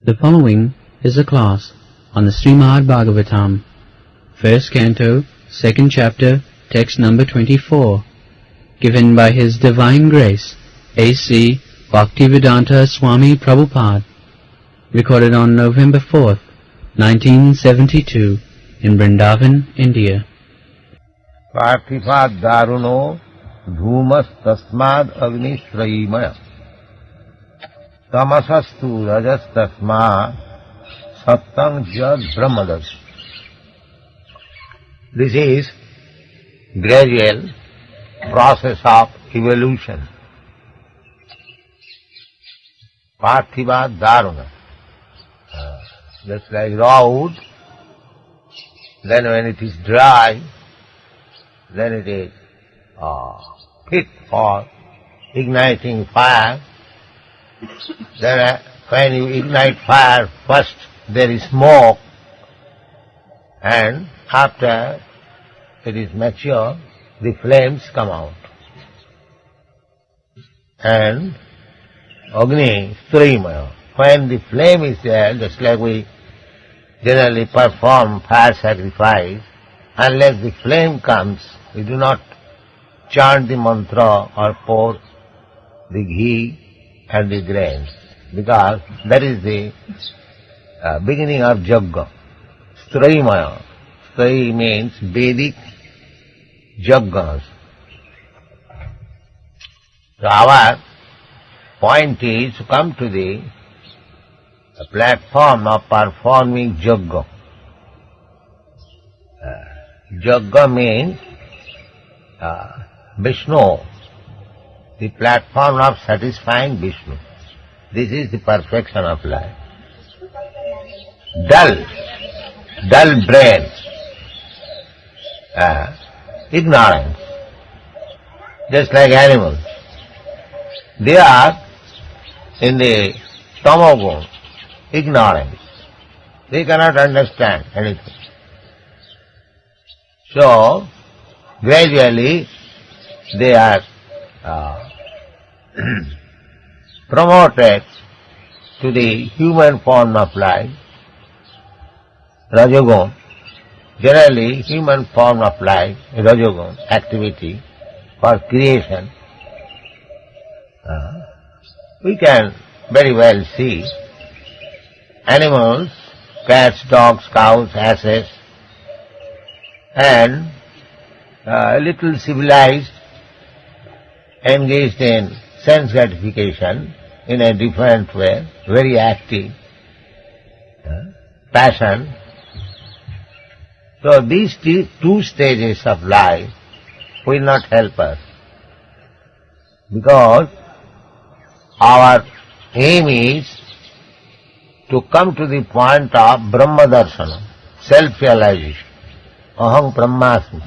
The following is a class on the Srimad Bhagavatam, first canto, second chapter, text number 24, given by His Divine Grace, A.C. Bhaktivedanta Swami Prabhupada, recorded on November 4th, 1972, in Vrindaban, India. Parthipad daruno dhumas tasmad agnishrayimaya tamasastu rajas tasmad sattang jad brahmadas. This is gradual process of evolution. Parthiva daruna. Just like raw wood, then when it is dry, then it is fit for igniting fire. Then when you ignite fire, first there is smoke, and after it is mature, the flames come out. And Agni Strimaya, when the flame is there, just like we generally perform fire sacrifice, unless the flame comes, we do not chant the mantra or pour the ghee and the grains, because that is the beginning of Yajna. Strimaya. Stri means Vedic Yajnas. So our point is to come to the platform of performing Yajna. Yajna means Vishnu, the platform of satisfying Vishnu. This is the perfection of life. Dull brain, ignorance, just like animals. They are in the tamagun, ignorance. They cannot understand anything. So, gradually they are promoted to the human form of life, Rajagun. Generally, human form of life, Rajagun, activity for creation. We can very well see animals, cats, dogs, cows, asses, and a little civilized, engaged in sense gratification in a different way, very active, passion. So these two stages of life will not help us, because our aim is to come to the point of Brahma Darshana, self-realization, Aham Brahmasmi.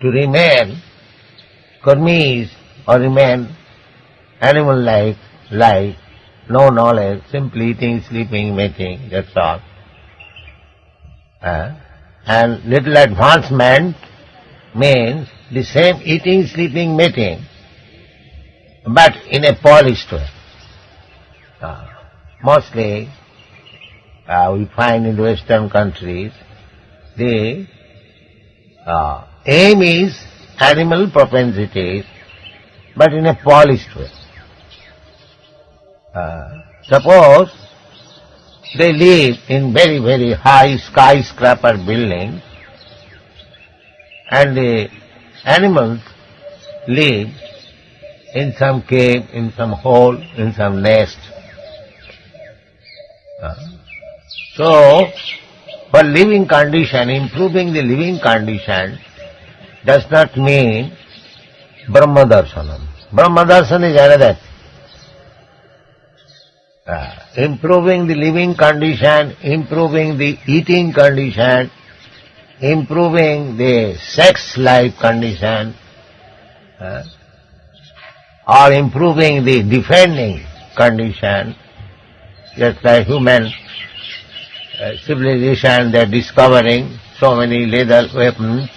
To remain karmis or remain animal-like life, no knowledge, simply eating, sleeping, mating, that's all. And little advancement means the same eating, sleeping, mating, but in a polished way. Mostly we find in the Western countries the aim is animal propensities, but in a polished way. Suppose they live in very, very high skyscraper buildings, and the animals live in some cave, in some hole, in some nest. So, for living condition, improving the living condition does not mean Brahma Darshanam. Brahma Darshan is another. Improving the living condition, improving the eating condition, improving the sex life condition, or improving the defending condition, just like human civilization, they are discovering so many lethal weapons,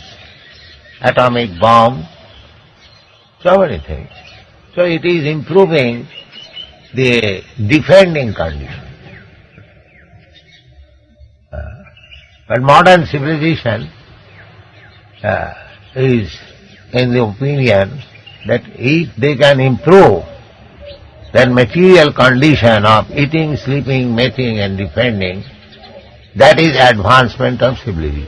atomic bomb, so many things. So it is improving the defending condition. But modern civilization is in the opinion that if they can improve that material condition of eating, sleeping, mating and defending, that is advancement of civilization.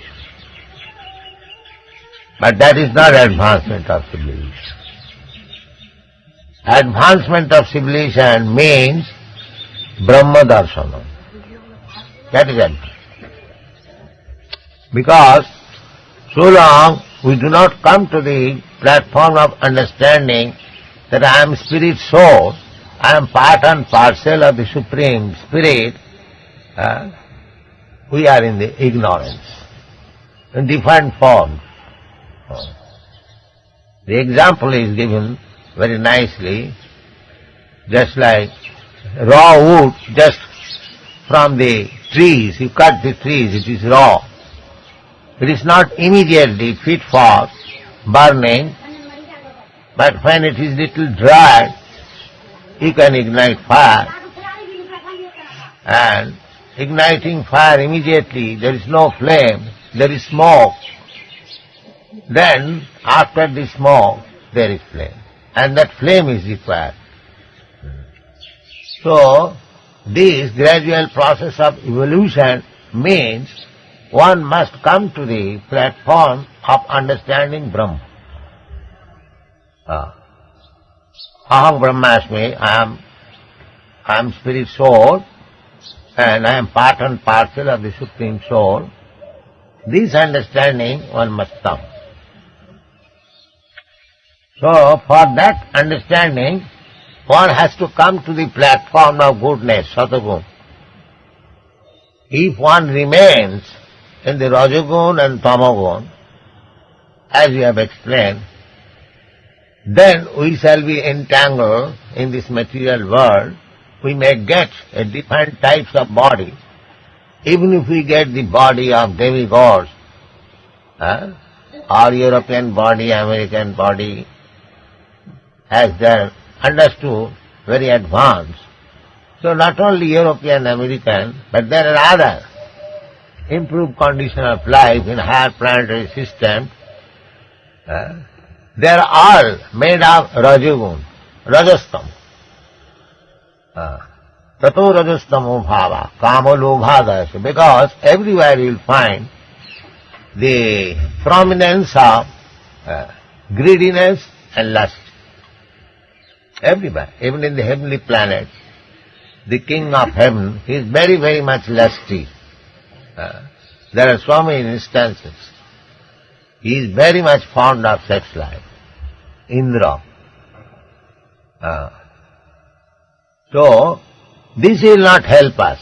But that is not advancement of civilization. Advancement of civilization means Brahma Darsana. That is advancement. Because so long we do not come to the platform of understanding that I am spirit soul, I am part and parcel of the Supreme Spirit, we are in the ignorance, in different forms. The example is given very nicely, just like raw wood, just from the trees, you cut the trees, it is raw. It is not immediately fit for burning, but when it is little dry, you can ignite fire. And igniting fire immediately, there is no flame, there is smoke. Then, after the smoke, there is flame. And that flame is required. So, this gradual process of evolution means one must come to the platform of understanding Brahma. Aham Brahmasmi, I am spirit soul, and I am part and parcel of the Supreme Soul. This understanding one must come. So, for that understanding, one has to come to the platform of goodness, Satagun. If one remains in the Rajagun and Tamagun, as we have explained, then we shall be entangled in this material world. We may get different types of body. Even if we get the body of demigods, or European body, American body, as they are understood, very advanced. So not only European, American, but there are other improved condition of life in higher planetary system. They are all made of Rajagun, Rajastam. Tato Rajastamo Bhava, Kama Lobha. Because everywhere you will find the prominence of greediness and lust. Everywhere, even in the heavenly planets, the king of heaven is very, very much lusty. There are so many instances. He is very much fond of sex life. Indra. So, this will not help us.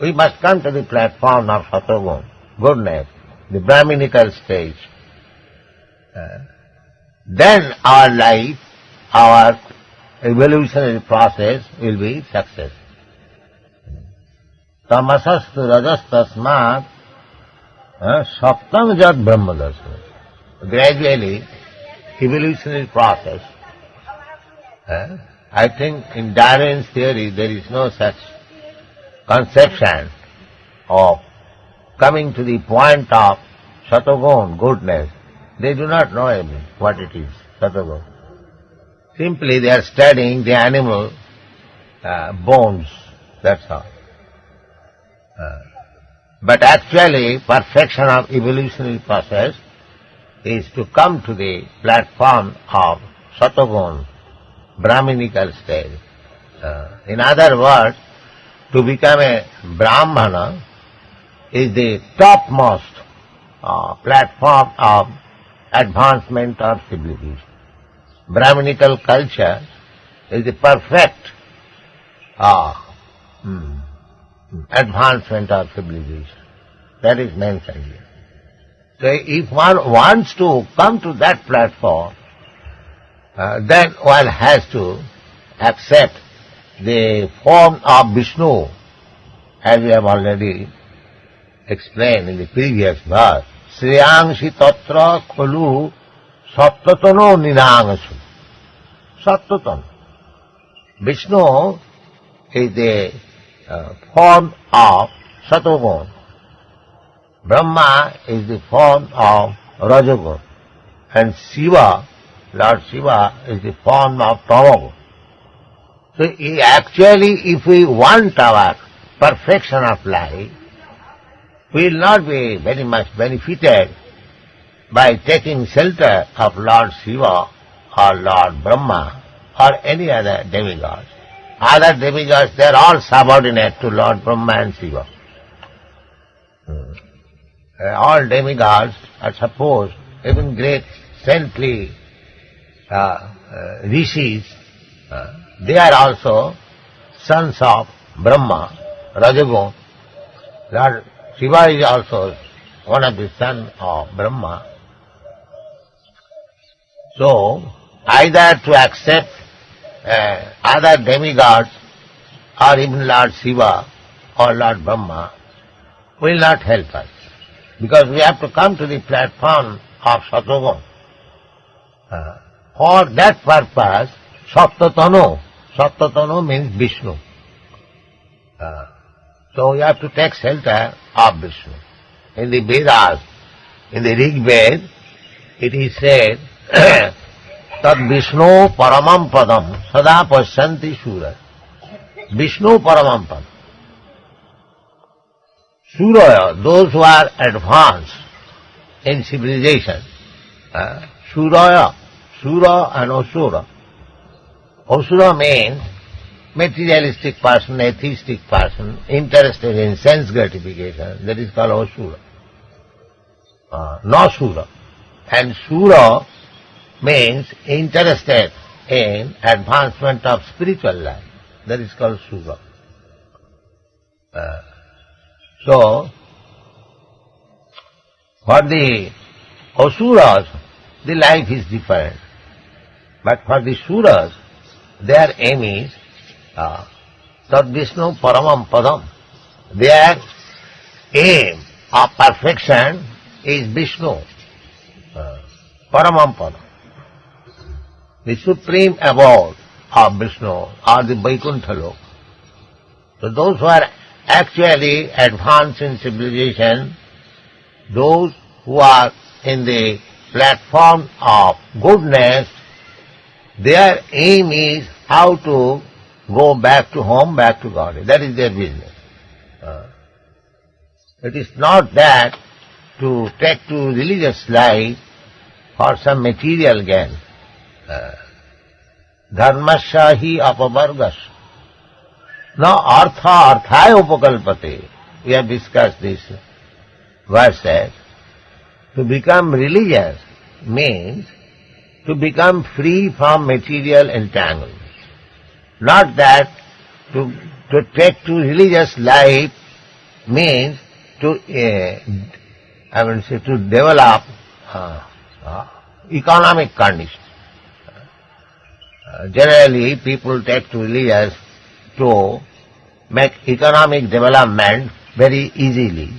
We must come to the platform of Satagun, goodness, the Brahminical stage. Then our life, our evolutionary process will be success. Tamasastu rajastasmat saptam jat brahmadarsana. Gradually, evolutionary process. I think in Darwin's theory there is no such conception of coming to the point of Satagun, goodness. They do not know what it is, Satagun. Simply they are studying the animal bones, that's all. But actually, perfection of evolutionary process is to come to the platform of Satagun, Brahminical stage. In other words, to become a Brahmana is the topmost platform of advancement of civilization. Brahminical culture is the perfect advancement of civilization. That is mentioned here. So if one wants to come to that platform, then one has to accept the form of Vishnu, as we have already explained in the previous verse. Sriyangshi tatra khulu sattatano nirangsu. Sattatano. Vishnu is the form of Satogun. Brahma is the form of Rajagun. And Shiva, Lord Shiva, is the form of Tamagun. So actually, if we want our perfection of life, we will not be very much benefited by taking shelter of Lord Shiva or Lord Brahma or any other demigod. Other demigods, they are all subordinate to Lord Brahma and Shiva. All demigods are supposed, even great saintly rishis, they are also sons of Brahma, Rajagun. Lord Shiva is also one of the sons of Brahma. So, either to accept other demigods or even Lord Shiva or Lord Brahma will not help us, because we have to come to the platform of Satogun. For that purpose, Sattatanu means Vishnu. So we have to take shelter of Vishnu. In the Vedas, in the Rig Veda, it is said, Tad Vishnu Paramam Padam Sada Pasyanti Shura. Vishnu Paramam Padam. Suraya, those who are advanced in civilization. Suraya, Sura and Asura. Asura means materialistic person, atheistic person, interested in sense gratification. That is called Asura. No Sura. And Sura means interested in advancement of spiritual life. That is called Sura. So, for the Asuras, the life is different. But for the Suras, their aim is Tad Vishnu Paramam Padam. Their aim of perfection is Vishnu, Paramam Padam. The supreme abode of Vishnu or the Vaikuntha Lok. So those who are actually advanced in civilization, those who are in the platform of goodness, their aim is how to go back to home, back to God. That is their business. It is not that to take to religious life for some material gain. Dharmasya hi apavargas. Now, artha arthaya upakalpate. We have discussed this verse. To become religious means to become free from material entanglements. Not that to take to religious life means to to develop economic conditions. Generally, people take to religious to make economic development very easily.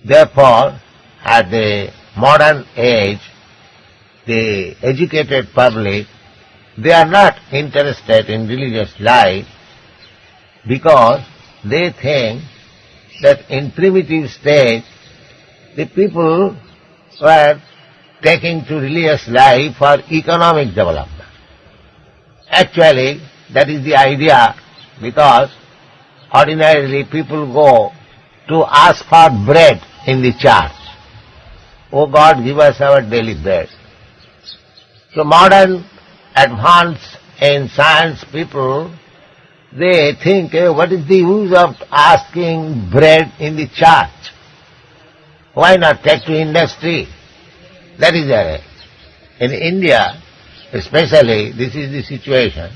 Therefore, at the modern age, the educated public, they are not interested in religious life because they think that in primitive stage, the people were taking to religious life for economic development. Actually, that is the idea, because ordinarily people go to ask for bread in the church. Oh God, give us our daily bread. So modern, advanced in science people, they think, what is the use of asking bread in the church? Why not take to industry? That is their aim. In India, especially, this is the situation.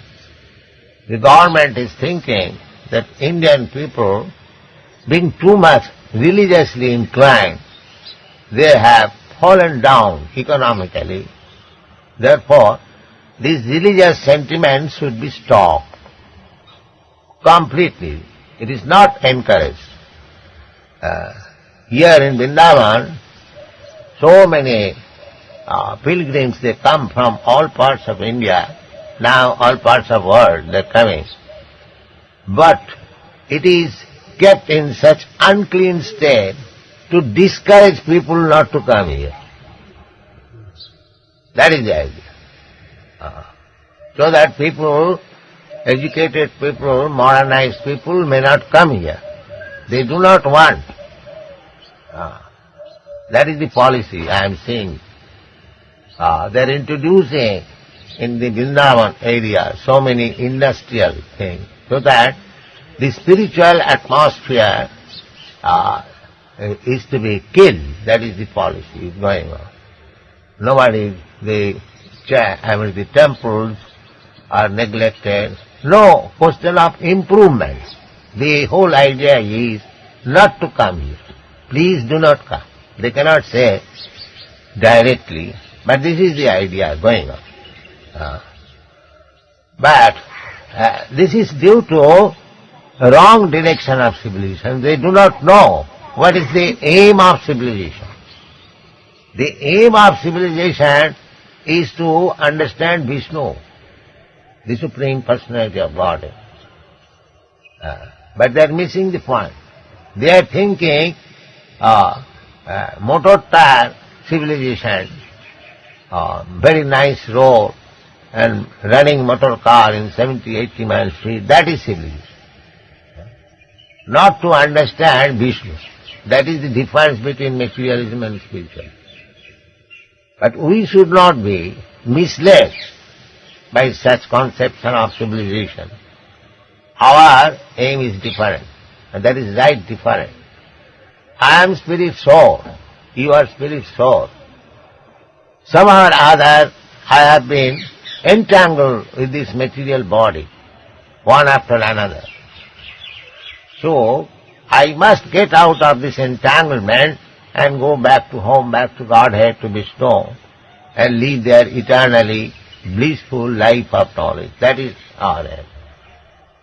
The government is thinking that Indian people, being too much religiously inclined, they have fallen down economically. Therefore, these religious sentiments should be stopped completely. It is not encouraged. Here in Vrindaban, so many pilgrims, they come from all parts of India Now all parts of the world they are coming. But it is kept in such unclean state to discourage people not to come here. That is the idea. So that people, educated people, modernized people may not come here. They do not want. That is the policy I am seeing. They are introducing in the Vrindaban area so many industrial things so that the spiritual atmosphere is to be killed. That is the policy going on. Nobody, the temples are neglected. No question of improvement. The whole idea is not to come here. Please do not come. They cannot say directly, but this is the idea going on. But this is due to wrong direction of civilization. They do not know what is the aim of civilization. The aim of civilization is to understand Vishnu, the Supreme Personality of Godhead. But they are missing the point. They are thinking motor tire civilization, very nice road and running motor car in 70-80 miles speed, that is civilization. Not to understand Vishnu. That is the difference between materialism and spiritualism. But we should not be misled by such conception of civilization. Our aim is different, and that is right different. I am spirit soul, you are spirit soul. Somehow or other I have been entangled with this material body, one after another. So I must get out of this entanglement and go back to home, back to Godhead, to Vishnu, and live there eternally blissful life of knowledge. That is our aim.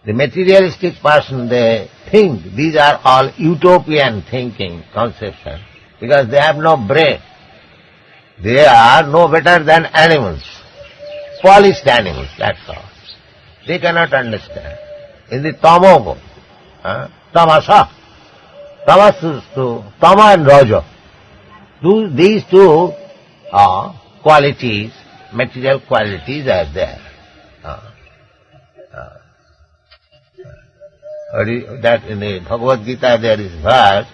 The materialistic person, they think these are all utopian thinking conceptions because they have no brain. They are no better than animals, polished animals, that's all. They cannot understand. In the tamogo, tamasa, tama and raja, these two qualities, material qualities are there. That in the Bhagavad Gita there is verse,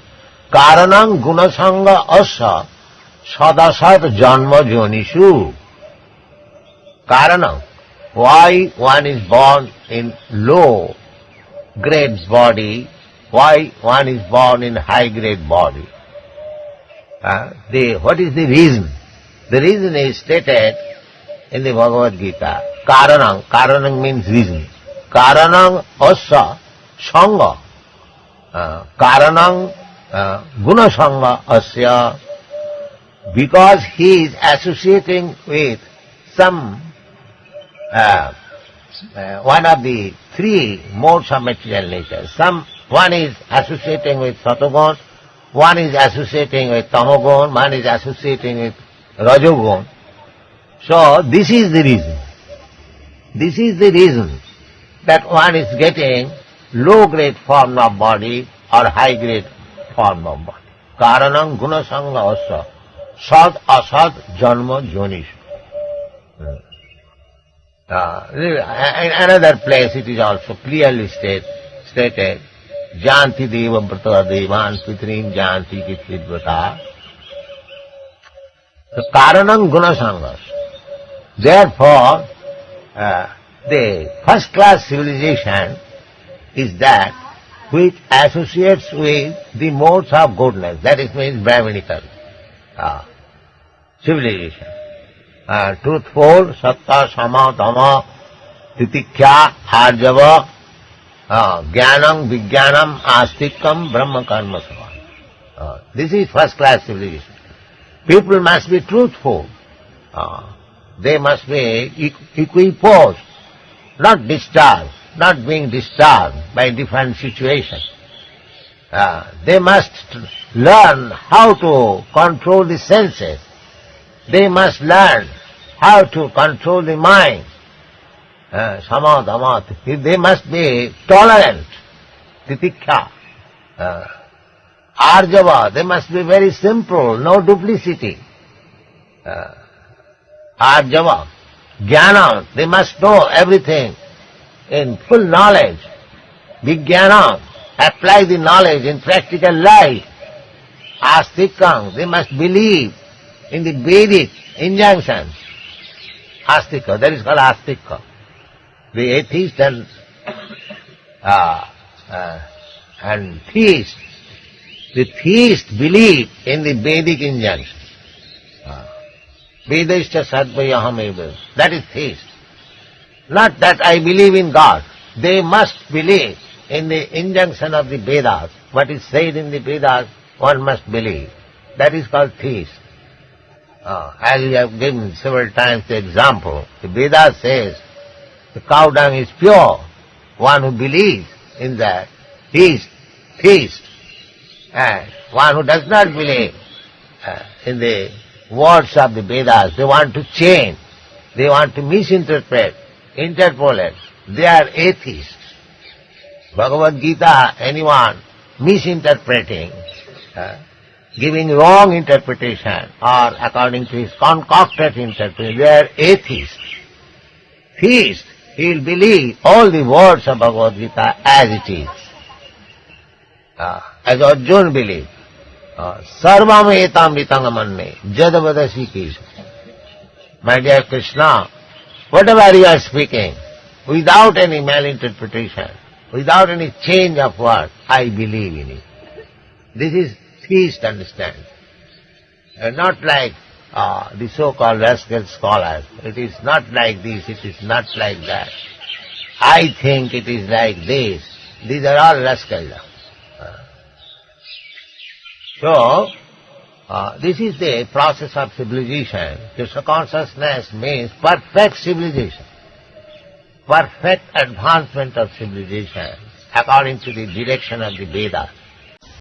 Karanam gunasanga asa sadasat janma jonishu. Karanam, why one is born in low grade body, why one is born in high grade body. What is the reason? The reason is stated in the Bhagavad Gita. Karanam means reason. Karanam asa Sangha, Karanam Guna Sangha Asya, because he is associating with some one of the three modes of material nature. One is associating with Satogun, one is associating with Tamogun, one is associating with Rajogun. So this is the reason. This is the reason that one is getting low-grade form of body or high-grade form of body. Karanam guna sangha asa sad asad janma jonishu. In another place it is also clearly stated, janti deva brata devan pitrim janti kitvidvata. So karanam guna sangha. Therefore, the first-class civilization is that which associates with the modes of goodness, that is means Brahminical civilization. Truthful, sattva, sama, dhamma, titikya, arjava, jnanam, vijnanam, astikam, brahma karma savan. This is first class civilization. People must be truthful. They must be equiposed, not discharged. Not being disturbed by different situations. They must learn how to control the senses. They must learn how to control the mind. Sama, dama, they must be tolerant. Titiksha. Arjava, they must be very simple, no duplicity. Arjava. Jnana, they must know everything in full knowledge. Vijnana, apply the knowledge in practical life. Astikam, they must believe in the Vedic injunctions. Astika, that is called Astika. The atheist and theist, the theist believe in the Vedic injunctions. Vedaischa sadvayaham eva. That is theist. Not that I believe in God. They must believe in the injunction of the Vedas. What is said in the Vedas, one must believe. That is called theist. As we have given several times the example, the Vedas says the cow dung is pure. One who believes in that, he is theist. And one who does not believe in the words of the Vedas, they want to change, they want to misinterpret, interpolate, they are atheists. Bhagavad Gita, anyone misinterpreting, giving wrong interpretation or according to his concocted interpretation, they are atheists. Theist, he will believe all the words of Bhagavad Gita as it is. As Arjuna believed. Sarvam etam ritangamanne jadavadasi kisha. My dear Krishna, whatever you are speaking, without any malinterpretation, without any change of word, I believe in it. This is theist understanding. And not like the so-called rascal scholars. It is not like this, it is not like that. I think it is like this. These are all rascals. So, this is the process of civilization. Krishna consciousness means perfect civilization, perfect advancement of civilization according to the direction of the Vedas.